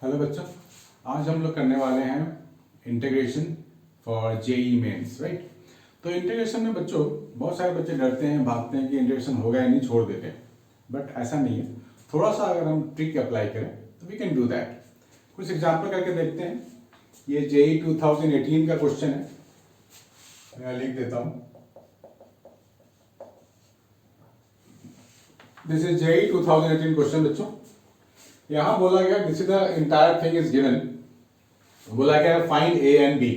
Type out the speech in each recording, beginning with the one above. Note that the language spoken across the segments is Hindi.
हेलो बच्चों, आज हम लोग करने वाले हैं integration for JEE Mains, right. तो इंटीग्रेशन में बच्चों बहुत सारे बच्चे डरते हैं, भागते हैं कि इंटीग्रेशन होगा या नहीं, छोड़ देते हैं। बट ऐसा नहीं है। थोड़ा सा अगर हम ट्रिक अप्लाई करें तो वी कैन डू दैट। कुछ एग्जाम्पल करके देखते हैं। ये जेई 2018 का क्वेश्चन है, मैं लिख देता हूँ। दिस इज जेई 2018 क्वेश्चन बच्चों। यहां बोला गया this is the entire thing is given, बोला गया फाइंड ए एंड बी।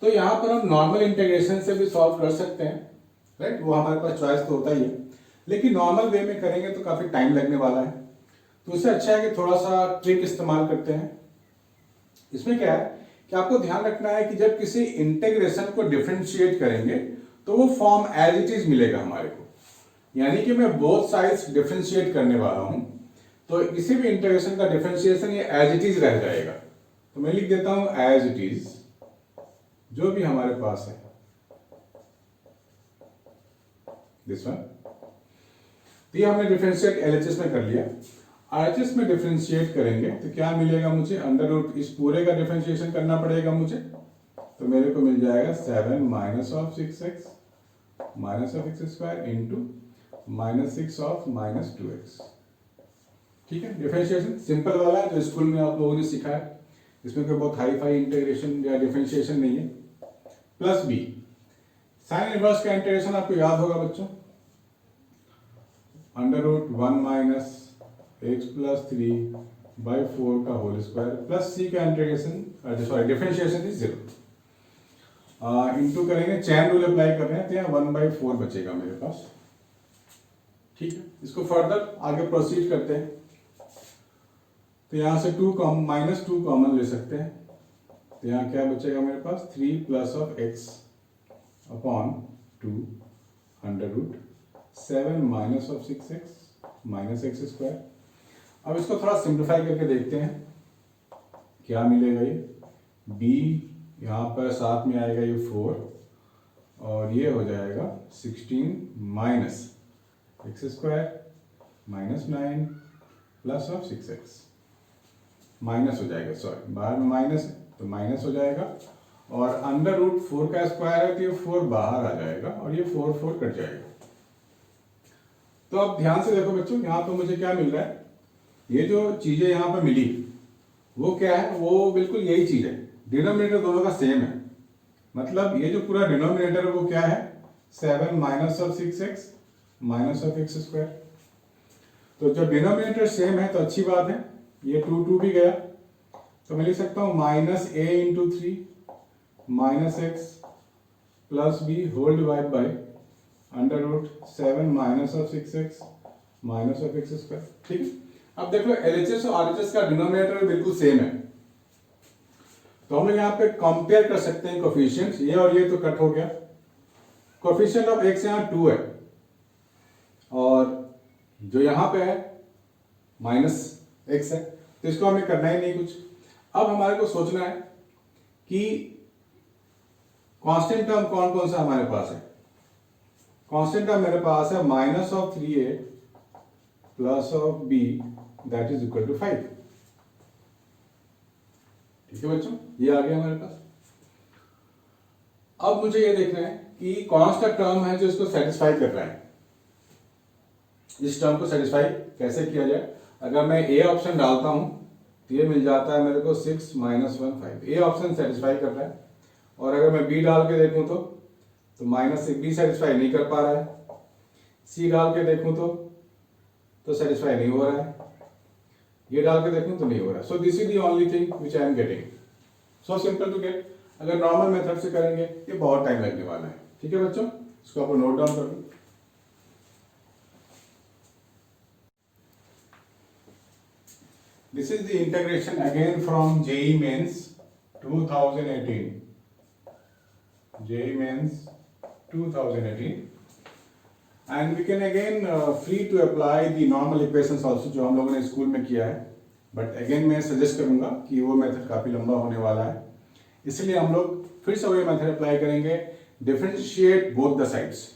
तो यहां पर हम नॉर्मल इंटीग्रेशन से भी सॉल्व कर सकते हैं, राइट। वो हमारे पास चॉइस तो होता ही है, लेकिन नॉर्मल वे में करेंगे तो काफी टाइम लगने वाला है। तो उससे अच्छा है कि थोड़ा सा ट्रिक इस्तेमाल करते हैं। इसमें क्या है कि आपको ध्यान रखना है कि जब किसी इंटीग्रेशन को डिफरेंशिएट करेंगे तो वो फॉर्म एज इट इज मिलेगा हमारे को, यानी कि मैं बोथ साइड्स डिफरेंशिएट करने वाला हूं तो किसी भी इंटीग्रेशन का डिफरेंशिएशन ये एज इट इज रह जाएगा। तो मैं लिख देता हूं एज इट इज, जो भी हमारे पास है दिस वन। तो ये हमने डिफरेंशिएट एलएचएस में कर लिया। आरएचएस में डिफरेंशिएट करेंगे तो क्या मिलेगा मुझे, अंडर रूट इस पूरे का डिफरेंशिएशन करना पड़ेगा मुझे। तो मेरे को मिल जाएगा 7 minus of 6x minus of x square into minus 6 of minus 2x। ठीक है, डिफरेंशिएशन सिंपल वाला है जो स्कूल में आप लोगों ने सीखा है। इसमें कोई बहुत हाई फाई इंटीग्रेशन या डिफरेंशिएशन नहीं है। प्लस बी, साइन इनवर्स का इंटीग्रेशन आपको याद होगा बच्चों, under root 1 minus x plus 3 by 4 का होल स्क्वायर प्लस सी का integration sorry differentiation is 0 into करेंगे, चैन रूल अप्लाई कर रहे हैं तो यहाँ 1/4 बचेगा मेरे पास। ठीक है, इसको फर्दर आगे प्रोसीड करते हैं। तो यहां से -2 कॉमन ले सकते हैं। तो यहां क्या बचेगा मेरे पास, 3 plus of x upon 2 under root 7 minus of 6x minus x square. अब इसको थोड़ा सिंप्लीफाई करके देखते हैं क्या मिलेगा। ये b यहाँ पर साथ में आएगा ये 4 और ये हो जाएगा 16 minus x square minus 9 plus of 6x minus हो जाएगा, सॉरी बाहर में माइनस है तो माइनस हो जाएगा और अंडर रूट 4 का स्क्वायर है तो ये 4 बाहर आ जाएगा और ये 4 कट जाएगा। तो अब ध्यान से देखो बच्चों, यहाँ तो मुझे क्या मिल रहा है, ये जो चीजें यहाँ पर मिली वो क्या है, वो बिल्कुल यही चीज है। डिनोमिनेटर दोनों का सेम है, मतलब ये जो पूरा डिनोमिनेटर है वो क्या है, 7 minus of 6x minus of x square. तो जब डिनोमिनेटर सेम है तो अच्छी बात है, ये 2 भी गया तो मैं लिख सकता हूं minus a into 3 minus x plus b whole divide by under root 7 minus of 6x minus of x square. ठीक है, अब देख लो एलएचएस और आरएचएस का डिनोमिनेटर बिल्कुल सेम है तो हम लोग यहाँ पे कंपेयर कर सकते हैं कोफिशिएंट्स। ये और ये तो कट हो गया, कोफिशिएंट ऑफ x यहाँ 2 है और जो यहाँ पे है माइनस x है, तो इसको हमें करना ही नहीं कुछ। अब हमारे को सोचना है कि कांस्टेंट टर्म कौन कौन सा हमारे पास है। कांस्टेंट टर्म मेरे पास है minus of 3a plus of b that is equal to 5। ठीक है बच्चों, ये आ गया हमारे पास। अब मुझे ये देखना है कि कौन सा टर्म है जो इसको सेटिस्फाई कर रहा है। इस टर्म को सेटिस्फाई कैसे किया जाए, अगर मैं ए ऑप्शन डालता हूं तो ये मिल जाता है मेरे को 6 माइनस 1 5। ए ऑप्शन सेटिस्फाई कर रहा है और अगर मैं बी डाल के देखूं तो माइनस बी सेटिस्फाई नहीं कर पा रहा है। सी डाल के देखूं तो सेटिस्फाई नहीं हो रहा है। ये डाल के देखूं तो नहीं हो रहा है। So this is the only thing which I am getting. So simple to get. अगर नॉर्मल मेथड से करेंगे ये बहुत टाइम लगने वाला है। ठीक है बच्चों, इसको आप नोट डाउन कर लो। This is the integration again from JEE Mains 2018. JEE Mains 2018. And we can again free to apply the normal equations also जो हम लोगों ने स्कूल में किया है। But again मैं सजेस्ट करूंगा कि वो मेथड काफी लंबा होने वाला है, इसलिए हम लोग फिर से वही मेथड अप्लाई करेंगे, डिफरेंशिएट बोथ द साइड्स।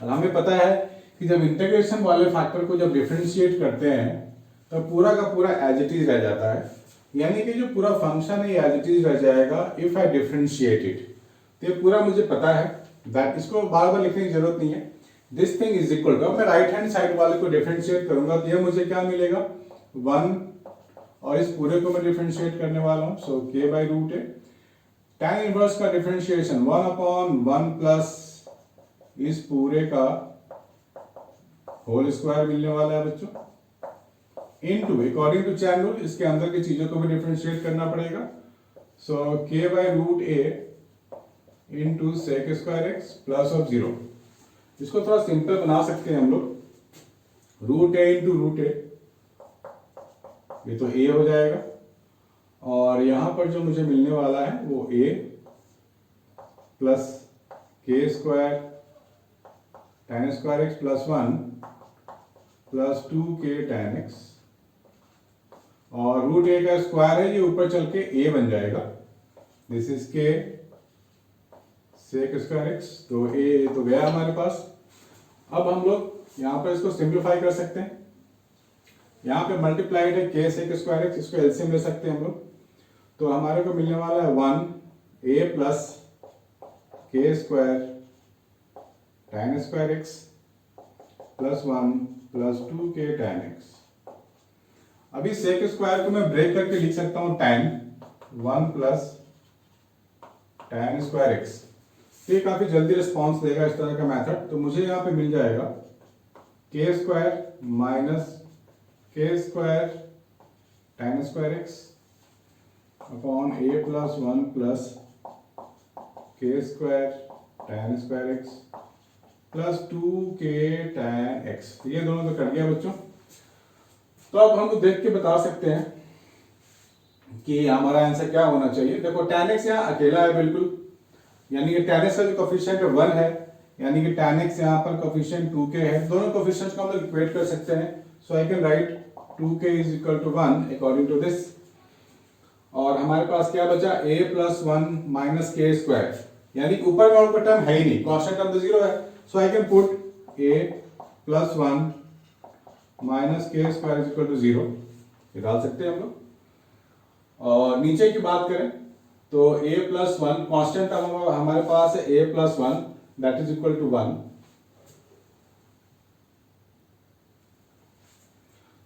और हमें पता है कि जब इंटीग्रेशन वाले फैक्टर को जब डिफरेंशिएट करते हैं तो पूरा का पूरा एज इट इज रह जाता है, यानी कि जो पूरा फंक्शन है एज इट इज रह जाएगा इफ आई डिफरेंशिएट इट। तो ये पूरा मुझे पता है दैट, इसको बार बार लिखने की जरूरत नहीं है। This thing is equal to, अब मैं राइट हैंड साइड वाले को डिफरेंशिएट करूंगा तो ये मुझे क्या मिलेगा 1, और इस पूरे को मैं डिफरेंशिएट करने वाला हूं, so k by root a. tan inverse का डिफरेंशिएशन 1/1 प्लस इस पूरे का होल स्क्वायर मिलने वाला है बच्चों, into according to chain rule इसके अंदर की चीजों को भी डिफरेंशिएट करना पड़ेगा, so k by root a into sec square x plus of 0। इसको थोड़ा सिंपल बना सकते हैं हम लोग, root a into root a, ये तो a हो जाएगा, और यहां पर जो मुझे मिलने वाला है वो a plus k square tan square x plus 1 plus 2k tan x, और रूट ए का स्क्वायर है ये ऊपर चल के a बन जाएगा, this is k sec square x, तो a तो गया हमारे पास। अब हम लोग यहाँ पर इसको सिंप्लीफाई कर सकते हैं, यहाँ पे मल्टीप्लाइड है k सेक स्क्वायर एक्स, इसको एलसीएम ले सकते हैं हम लोग, तो हमारे को मिलने वाला है 1 a plus k square tan square x plus 1 plus 2k tan x। अभी सेक स्क्वायर को मैं ब्रेक करके लिख सकता हूं tan 1 plus tan square x, तो ये काफी जल्दी रिस्पॉन्स देगा इस तरह का मेथड। तो मुझे यहाँ पे मिल जाएगा k square minus k square tan square x upon a plus 1 plus k square tan square x plus 2k tan x। ये दोनों तो कट गया बच्चों। तो अब हम देख के बता सकते हैं कि हमारा आंसर क्या होना चाहिए। देखो tan x यहाँ अकेला है बिल्कुल, यानी कि tan x का जो कोफिशिएंट है 1 है, यानी कि tan x यहाँ पर कोफिशिएंट 2k है। दोनों कोफिशिएंट्स को हम लोग इक्वेट कर सकते हैं, so I can write 2k is equal to 1 according to this. और हमारे पास क्या बचा a plus 1 minus k square, यानी कि ऊपर वाला टर्म है ही नहीं, कांस्टेंट टर्म तो 0 है, so I can put a plus 1 minus k square is equal to 0, ये डाल सकते हैं हम लोग। और नीचे की बात करें तो a प्लस 1 कॉन्स्टेंट टर्म हमारे पास है a plus 1 that is equal to 1,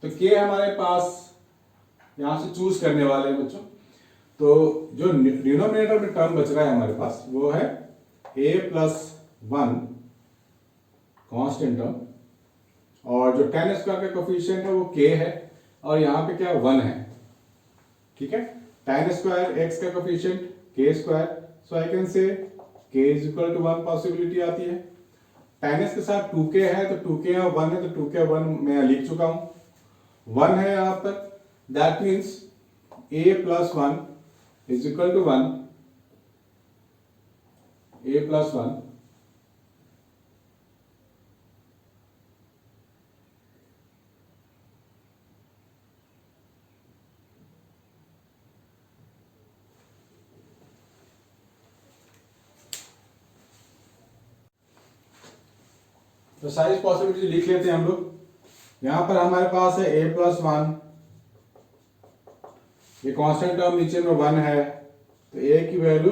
तो k हमारे पास यहां से चूज करने वाले हैं बच्चों। तो जो डिनोमिनेटर में टर्म बच रहा है हमारे पास वो है a प्लस 1 कॉन्स्टेंट टर्म, और जो tan स्क्वायर का कोफिशिएंट है वो k है, और यहाँ पे क्या 1 है, ठीक है। tan स्क्वायर x का coefficient k square, so I can say k is equal to 1 possibility आती है। tan x के साथ 2k है, तो 2k यहाँ 1 है, तो 2k 1 मैं लिख चुका हूं, 1 है यहाँ पर, that means a plus 1 is equal to 1, a plus 1 तो साइज पॉसिबिलिटी लिख लेते हैं हम लोग। यहां पर हमारे पास है a प्लस 1, ये कांस्टेंट टर्म नीचे में 1 है, तो a की वैल्यू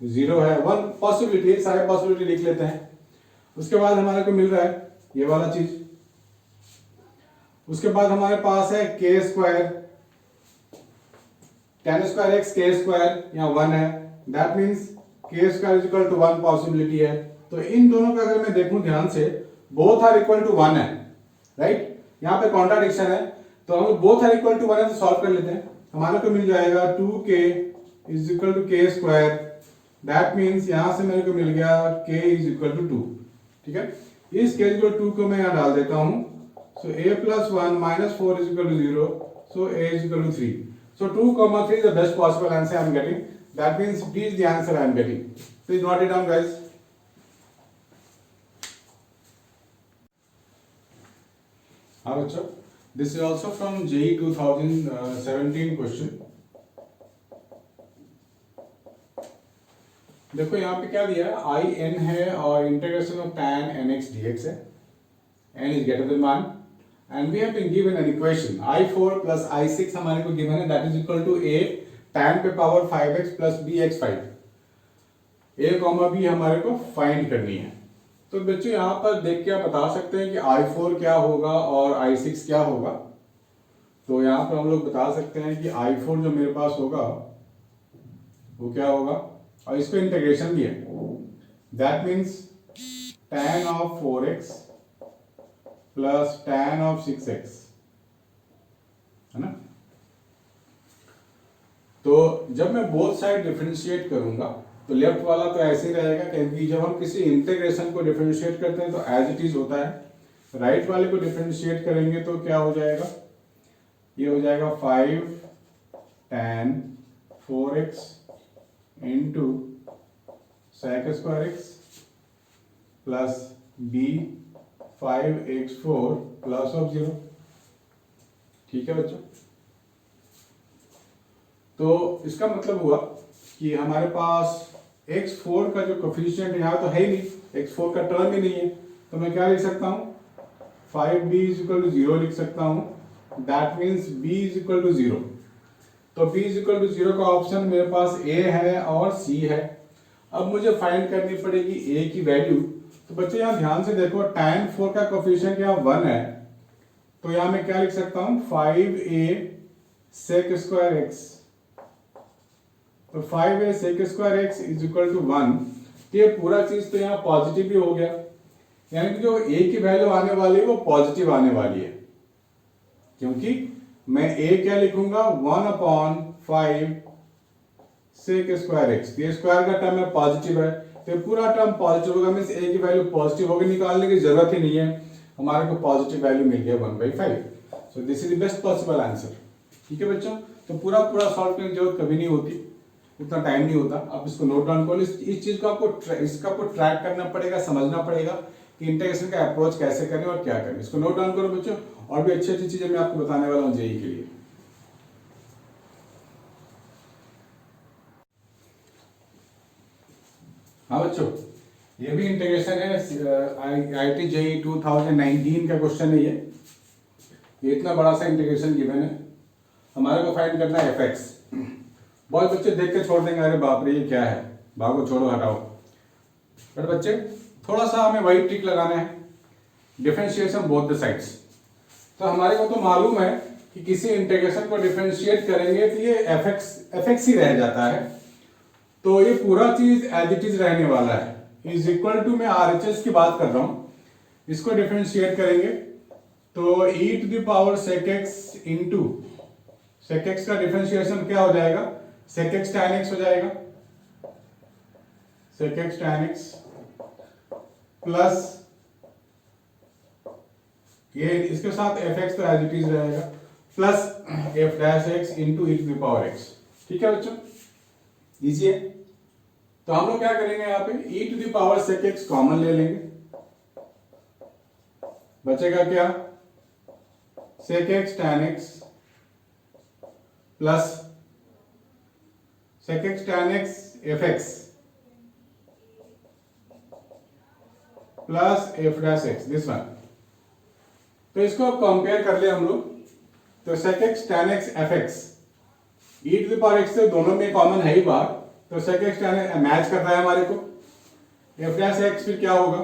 0 है, 1 पॉसिबिलिटी, सारे पॉसिबिलिटी लिख लेते हैं। उसके बाद हमारे को मिल रहा है ये वाला चीज, उसके बाद हमारे पास है k square tan square x k square यहाँ 1 है, that means k square is equal to 1 possibility है। तो इन दोनों का अगर मैं देखूं ध्यान से, बोथ आर इक्वल टू 1 है, राइट, यहाँ पे कॉन्ट्राडिक्शन है, तो हम बोथ आर इक्वल टू 1 है तो सॉल्व कर लेते हैं। हमारे को मिल जाएगा 2k इज इक्वल टू के स्क्वायर, दैट मीन्स यहां से मेरे को मिल गया k इज इक्वल टू 2, ठीक है। इस k इक्वल टू 2 को मैं यहां डाल देता हूं, so a plus 1 minus 4 is equal to 0, so a is equal to 3, so 2, 3 is the best possible answer I am getting, that means D is the answer I am getting. Please note it down guys. हाँ बच्चों, this is also from JEE 2017 question. देखो यहाँ पे क्या दिया है, I n है और integration of tan nx dx है, n is greater than 1, and we have been given an equation i4 plus i6 हमारे को गिवन है, that is equal to a tan पे power 5x plus bx5, a comma b हमारे को फाइंड करनी है। तो बच्चों यहाँ पर देख के आप बता सकते हैं कि i4 क्या होगा और i6 क्या होगा। तो यहाँ पर हम लोग बता सकते हैं कि i4 जो मेरे पास होगा वो क्या होगा, और इसको इंटीग्रेशन भी है, that means tan of 4x plus tan of 6x, है ना। तो जब मैं बोथ साइड डिफरेंशिएट करूंगा तो लेफ्ट वाला तो ऐसे ही रहेगा, क्योंकि जब हम किसी इंटीग्रेशन को डिफरेंशिएट करते हैं तो एज इट इज होता है। राइट वाले को डिफरेंशिएट करेंगे तो क्या हो जाएगा, ये हो जाएगा 5 tan 4x into sec square x plus b 5x4 plus of 0। ठीक है बच्चों, तो इसका मतलब हुआ कि हमारे पास x4 का जो कोफिशिएंट यहाँ तो है ही नहीं, x4 का टर्म ही नहीं है, तो मैं क्या लिख सकता हूँ 5b इज इक्वल टू 0 लिख सकता हूँ, that means b is equal to 0। तो b इज इक्वल टू 0 का ऑप्शन मेरे पास a है और c है। अब मुझे फाइंड करनी पड़ेगी a की वैल्यू। तो बच्चे यहाँ ध्यान से देखो, tan 4 का कोफिशिएंट यहाँ 1 है, तो यहाँ मैं क्या लिख सकता हूँ 5a sec स्क्वायर x, तो 5a sec square x is equal to 1। तो ये पूरा चीज तो यहाँ पॉजिटिव भी हो गया, यानी कि जो a की वैल्यू आने वाली है वो पॉजिटिव आने वाली है, क्योंकि मैं a क्या लिखूंगा 1/5 sec स्क्वायर x, ये स्क्वायर का टर्म है पॉजिटिव है, तो पूरा टर्म पॉजिटिव होगा, मींस a की वैल्यू पॉजिटिव होगी, निकालने की जरूरत ही नहीं है, हमारे को पॉजिटिव वैल्यू मिल गया 1/5। सो this is the best possible answer. ठीक है बच्चों, तो पूरा सॉल्व करने की जरूरत कभी नहीं होती, उतना टाइम नहीं होता। आप इसको नोट डाउन करो, इस चीज को आपको ट्रैक करना पड़ेगा, समझना पड़ेगा कि इंटीग्रेशन का अप्रोच कैसे करें और क्या करें। इसको नोट डाउन करो बच्चों, और भी अच्छी अच्छी चीजें मैं आपको बताने वाला हूँ जेई के लिए। हाँ बच्चों, ये भी इंटीग्रेशन है, IIT जेई 2019 का क्वेश्चन है ये इतना बड़ा सा इंटीग्रेशन गिवन है, हमारे को फाइंड करना है fx। बहुत बच्चे देख के छोड़ देंगे, अरे बाप रे ये क्या है, भागो छोड़ो हटाओ। बट बच्चे थोड़ा सा हमें वही ट्रिक लगाना है, डिफरेंशिएशन बोथ द साइड्स। तो हमारे को तो मालूम है कि किसी इंटीग्रेशन को डिफरेंशिएट करेंगे तो ये fx ही रह जाता है, तो ये पूरा चीज एज इट इज रहने वाला है, इज इक्वल टू, मैं RHS की बात कर रहा हूं, इसको डिफरेंशिएट करेंगे तो e to the power sec x into sec x का डिफरेंशिएशन क्या हो जाएगा, sec x tan x हो जाएगा, sec x tan x plus ये इसके साथ fx तो एज इट इज रहेगा, plus f dash x into e to the power x। ठीक है बच्चों, इजी है। तो हम लोग क्या करेंगे, यहाँ पे e to the power sec x common ले लेंगे, बचेगा क्या sec x tan x plus sec x tan x fx plus f dash x, this one. तो इसको अब कंपेयर कर ले हम लोग, तो sec x tan x fx e to the power x से दोनों में कॉमन है ही बाहर, तो sec x tan x match कर रहा है हमारे को, f डैश x फिर क्या होगा,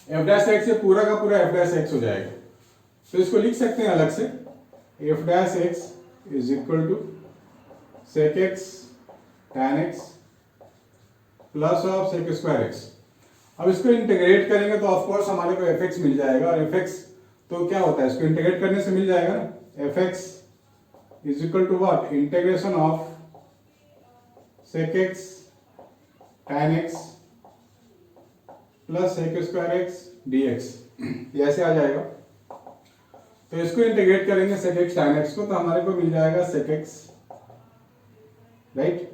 f डैश x से पूरा का पूरा f डैश x हो जाएगा। तो इसको लिख सकते हैं अलग से, f dash x is equal to sec x tan x plus of sec square x। अब इसको इंटीग्रेट करेंगे तो ऑफ कोर्स हमारे को fx मिल जाएगा, और fx तो क्या होता है, इसको इंटीग्रेट करने से मिल जाएगा ना, fx is equal to what, integration of sec x tan x plus sec square x dx, ये ऐसे आ जाएगा। तो इसको इंटीग्रेट करेंगे sec x tan x को, तो हमारे को मिल जाएगा sec x, right,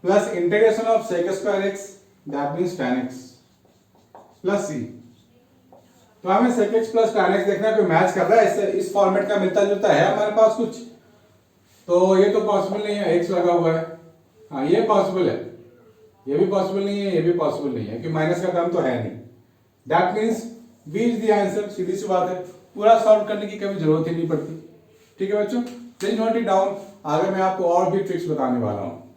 plus integration of sec square x, that means tan x plus c। तो हमें sec x plus tan x देखना है कोई मैच कर रहा है, इससे इस फॉर्मेट का मिलता जुलता है हमारे पास कुछ, तो ये तो पॉसिबल नहीं है, x लगा हुआ है, हाँ ये पॉसिबल है, ये भी पॉसिबल नहीं है, ये भी पॉसिबल नहीं है, कि माइनस का टर्म तो है नहीं, that means B is the answer, सीधी सी बात है। पूरा सॉल्व करने की कभी जरूरत ही नहीं पड़ती। ठीक है बच्चों, प्लीज नोट इट डाउन। आगे मैं आपको और भी ट्रिक्स बताने वाला हूँ।